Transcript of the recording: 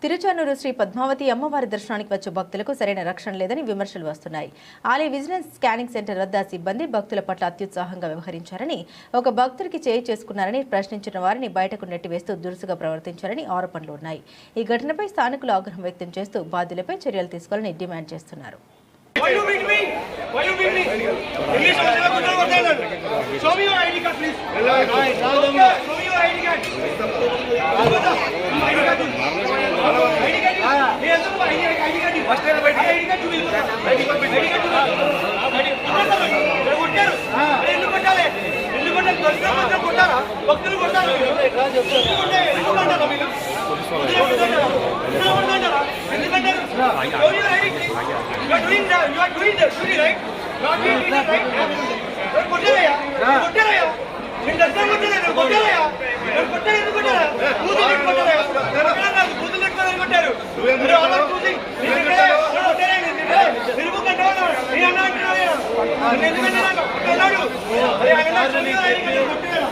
తిరుచానూరు శ్రీ పద్మావతి అమ్మవారి దర్శనానికి వచ్చే భక్తులకు సరైన రక్షణ లేదని విమర్శలు వస్తున్నాయి. ఆలయ విజిలెన్స్ స్కానింగ్ సెంటర్ వద్ద సిబ్బంది భక్తుల పట్ల అత్యుత్సాహంగా వ్యవహరించారని, ఒక భక్తుడికి చేయి చేసుకున్నారని ప్రశ్నించిన వారిని బయటకు నెట్టివేస్తూ దురుసుగా ప్రవర్తించారని ఆరోపణలు ఉన్నాయి. ఈ ఘటనపై స్థానికులు ఆగ్రహం వ్యక్తం చేస్తూ బాధ్యులపై చర్యలు తీసుకోవాలని డిమాండ్ చేస్తున్నారు. Why you beat me? Why you beat me? English भाषा को बोलते हैं। Show me your ID card, please. Show me your ID card. ID card. ये सब ID card. First time बैठ ID card चुनी लो. ID card కొట్టారు. ఎందుకు కొట్టాలి? ఎందుకు కొట్టాలి? దర్శనం కొట్టారా? భక్తులు కొట్టారు. ఎందుకంటారా మీరు? ఎందుకంటారు? Show your ID, please. You are doing the duty, right? You are doing it, right? You కొట్టారయ్యా. కొట్టారయ్యా. నేను దర్శనం కొట్టాను. కొట్టారయ్యా. నేను కొట్టాను ఎందుకు కొట్టారా? కూతురు కొట్టారయ్యా. కొట్టారు. కూతురు కొట్టారు కొట్టారు. మీరు ఆలా కూతురు. మీరు కొట్టారు. నేను అన్నాడు. నేను ఎందుకంటే అన్నాడు. అరే అన్నాడు. కొట్టారా?